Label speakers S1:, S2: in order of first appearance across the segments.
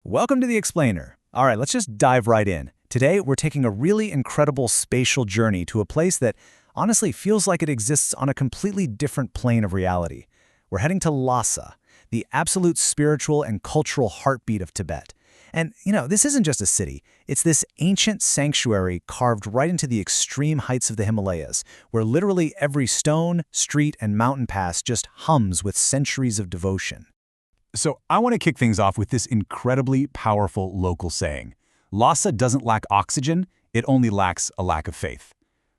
S1: Welcome to the Explainer. All right, let's just dive right in. Today, we're taking a really incredible spatial journey to a place that honestly feels like it exists on a completely different plane of reality. We're heading to Lhasa, the absolute spiritual and cultural heartbeat of Tibet. And, this isn't just a city. It's this ancient sanctuary carved right into the extreme heights of the Himalayas, where literally every stone, street, and mountain pass just hums with centuries of devotion. So I want to kick things off with this incredibly powerful local saying. Lhasa doesn't lack oxygen, it only lacks a lack of faith.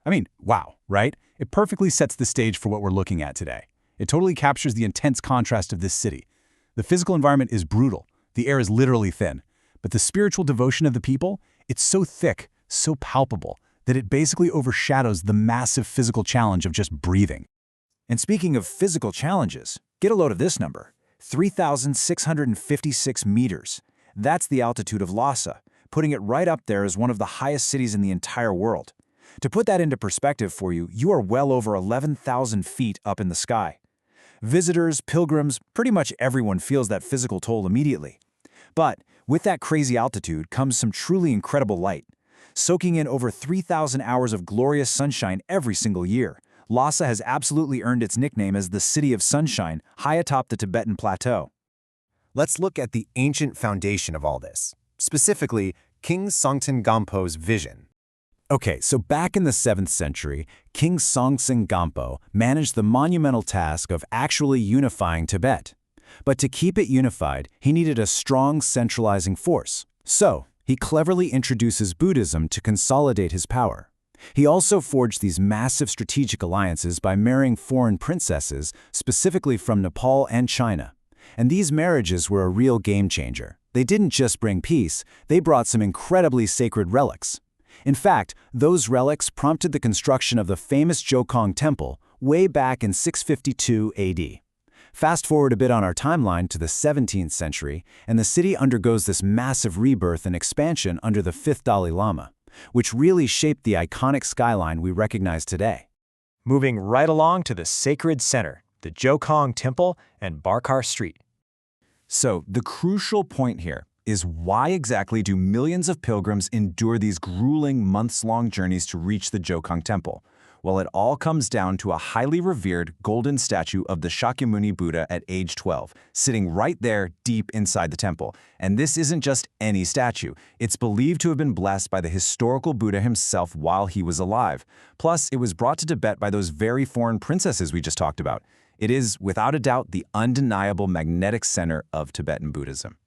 S1: I mean, wow, right? It perfectly sets the stage for what we're looking at today. It totally captures the intense contrast of this city. The physical environment is brutal, the air is literally thin, but the spiritual devotion of the people, it's so thick, so palpable, that it basically overshadows the massive physical challenge of just breathing.
S2: And speaking of physical challenges, get a load of this number. 3,656 meters. That's the altitude of Lhasa, putting it right up there as one of the highest cities in the entire world. To put that into perspective for you, you are well over 11,000 feet up in the sky. Visitors, pilgrims, pretty much everyone feels that physical toll immediately. But with that crazy altitude comes some truly incredible light. Soaking in over 3,000 hours of glorious sunshine every single year, Lhasa has absolutely earned its nickname as the City of Sunshine, high atop the Tibetan Plateau.
S3: Let's look at the ancient foundation of all this, specifically King Songtsen Gampo's vision.
S2: Okay, so back in the 7th century, King Songtsen Gampo managed the monumental task of actually unifying Tibet. But to keep it unified, he needed a strong centralizing force. So, he cleverly introduces Buddhism to consolidate his power. He also forged these massive strategic alliances by marrying foreign princesses, specifically from Nepal and China. And these marriages were a real game changer. They didn't just bring peace, they brought some incredibly sacred relics. In fact, those relics prompted the construction of the famous Jokhang Temple way back in 652 AD. Fast forward a bit on our timeline to the 17th century, and the city undergoes this massive rebirth and expansion under the 5th Dalai Lama, which really shaped the iconic skyline we recognize today.
S4: Moving right along to the sacred center, the Jokhang Temple and Barkar Street.
S2: So, the crucial point here is why exactly do millions of pilgrims endure these grueling months-long journeys to reach the Jokhang Temple? Well, it all comes down to a highly revered golden statue of the Shakyamuni Buddha at age 12, sitting right there deep inside the temple. And this isn't just any statue. It's believed to have been blessed by the historical Buddha himself while he was alive. Plus, it was brought to Tibet by those very foreign princesses we just talked about. It is, without a doubt, the undeniable magnetic center of Tibetan Buddhism.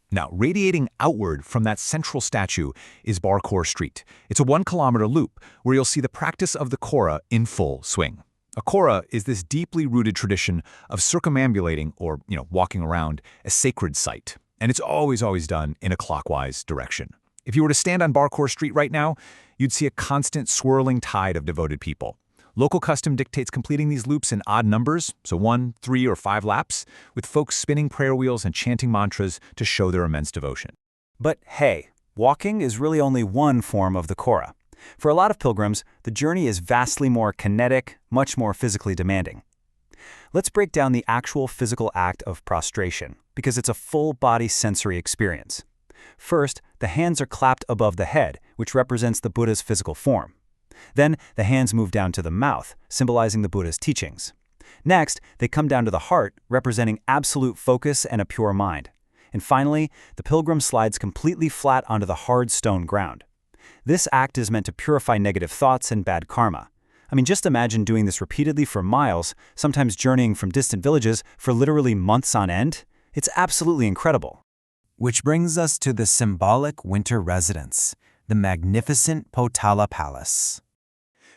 S5: Now, radiating outward from that central statue is Barkar Street. It's a 1-kilometer loop where you'll see the practice of the Kora in full swing. A Kora is this deeply rooted tradition of circumambulating, or walking around, a sacred site. And it's always done in a clockwise direction. If you were to stand on Barkar Street right now, you'd see a constant swirling tide of devoted people. Local custom dictates completing these loops in odd numbers, so 1, 3, or 5 laps, with folks spinning prayer wheels and chanting mantras to show their immense devotion.
S2: But hey, walking is really only one form of the Kora. For a lot of pilgrims, the journey is vastly more kinetic, much more physically demanding. Let's break down the actual physical act of prostration, because it's a full-body sensory experience. First, the hands are clapped above the head, which represents the Buddha's physical form. Then, the hands move down to the mouth, symbolizing the Buddha's teachings. Next, they come down to the heart, representing absolute focus and a pure mind. And finally, the pilgrim slides completely flat onto the hard stone ground. This act is meant to purify negative thoughts and bad karma. I mean, just imagine doing this repeatedly for miles, sometimes journeying from distant villages for literally months on end. It's absolutely incredible.
S3: Which brings us to the symbolic winter residence, the magnificent Potala Palace.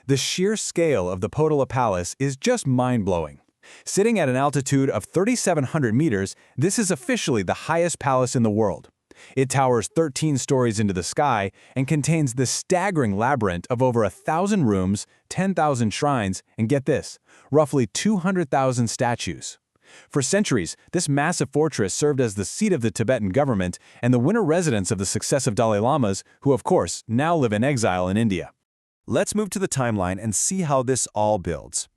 S1: The sheer scale of the Potala Palace is just mind-blowing. Sitting at an altitude of 3,700 meters, this is officially the highest palace in the world. It towers 13 stories into the sky and contains the staggering labyrinth of over 1,000 rooms, 10,000 shrines, and get this, roughly 200,000 statues. For centuries, this massive fortress served as the seat of the Tibetan government and the winter residence of the successive Dalai Lamas, who of course now live in exile in India.
S2: Let's move to the timeline and see how this all builds.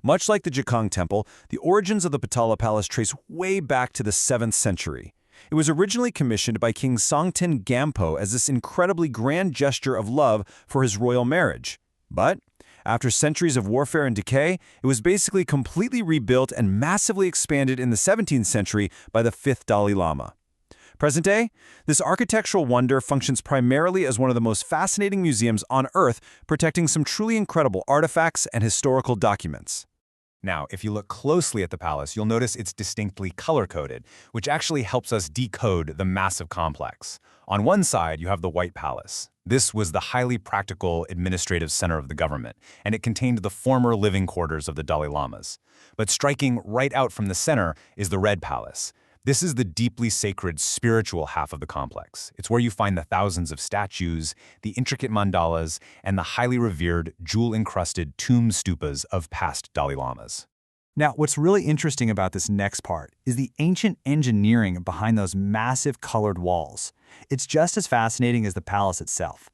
S2: Much like the Jokhang Temple, the origins of the Potala Palace trace way back to the 7th century.
S3: It was originally commissioned by King Songtsen Gampo as this incredibly grand gesture of love for his royal marriage. But after centuries of warfare and decay, it was basically completely rebuilt and massively expanded in the 17th century by the 5th Dalai Lama. Present day, this architectural wonder functions primarily as one of the most fascinating museums on Earth, protecting some truly incredible artifacts and historical documents.
S1: Now, if you look closely at the palace, you'll notice it's distinctly color-coded, which actually helps us decode the massive complex. On one side, you have the White Palace. This was the highly practical administrative center of the government, and it contained the former living quarters of the Dalai Lamas. But striking right out from the center is the Red Palace. This is the deeply sacred spiritual half of the complex. It's where you find the thousands of statues, the intricate mandalas, and the highly revered, jewel-encrusted tomb stupas of past Dalai Lamas.
S2: Now, what's really interesting about this next part is the ancient engineering behind those massive colored walls. It's just as fascinating as the palace itself.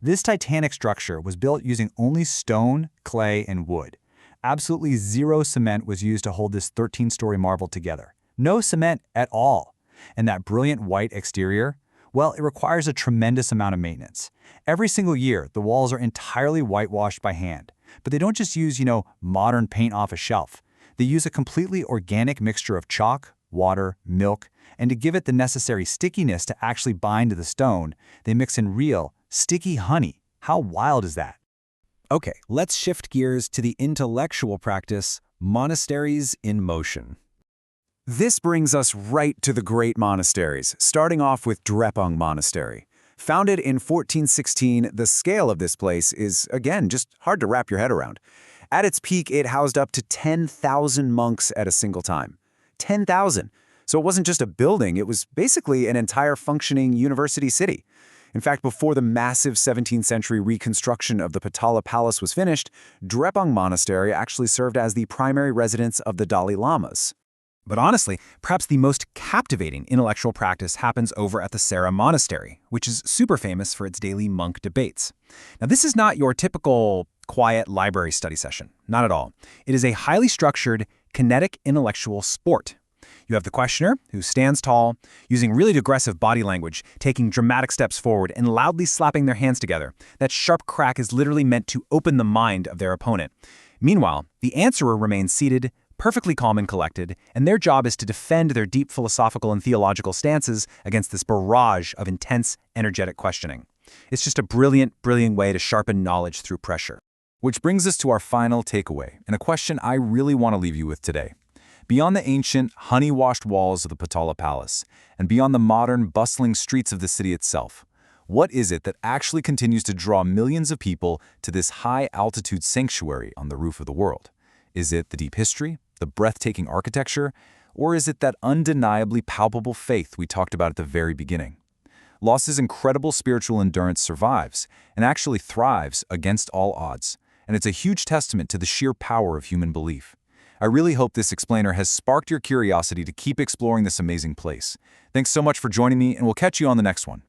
S2: This titanic structure was built using only stone, clay, and wood. Absolutely zero cement was used to hold this 13-story marvel together. No cement at all. And that brilliant white exterior, well, it requires a tremendous amount of maintenance. Every single year, the walls are entirely whitewashed by hand. But they don't just use, modern paint off a shelf. They use a completely organic mixture of chalk, water, milk, and to give it the necessary stickiness to actually bind to the stone, they mix in real, sticky honey. How wild is that?
S3: Okay, let's shift gears to the intellectual practice, monasteries in motion. This brings us right to the great monasteries, starting off with Drepung Monastery. Founded in 1416, the scale of this place is, again, just hard to wrap your head around. At its peak, it housed up to 10,000 monks at a single time. 10,000! So it wasn't just a building, it was basically an entire functioning university city. In fact, before the massive 17th century reconstruction of the Potala Palace was finished, Drepung Monastery actually served as the primary residence of the Dalai Lamas.
S1: But honestly, perhaps the most captivating intellectual practice happens over at the Sera Monastery, which is super famous for its daily monk debates. Now, this is not your typical quiet library study session. Not at all. It is a highly structured, kinetic intellectual sport. You have the questioner, who stands tall, using really aggressive body language, taking dramatic steps forward and loudly slapping their hands together. That sharp crack is literally meant to open the mind of their opponent. Meanwhile, the answerer remains seated, perfectly calm and collected, and their job is to defend their deep philosophical and theological stances against this barrage of intense, energetic questioning. It's just a brilliant, brilliant way to sharpen knowledge through pressure.
S5: Which brings us to our final takeaway, and a question I really want to leave you with today. Beyond the ancient, honey-washed walls of the Potala Palace, and beyond the modern, bustling streets of the city itself, what is it that actually continues to draw millions of people to this high-altitude sanctuary on the roof of the world? Is it the deep history, the breathtaking architecture, or is it that undeniably palpable faith we talked about at the very beginning? Lhasa's incredible spiritual endurance survives and actually thrives against all odds, and it's a huge testament to the sheer power of human belief. I really hope this explainer has sparked your curiosity to keep exploring this amazing place. Thanks so much for joining me, and we'll catch you on the next one.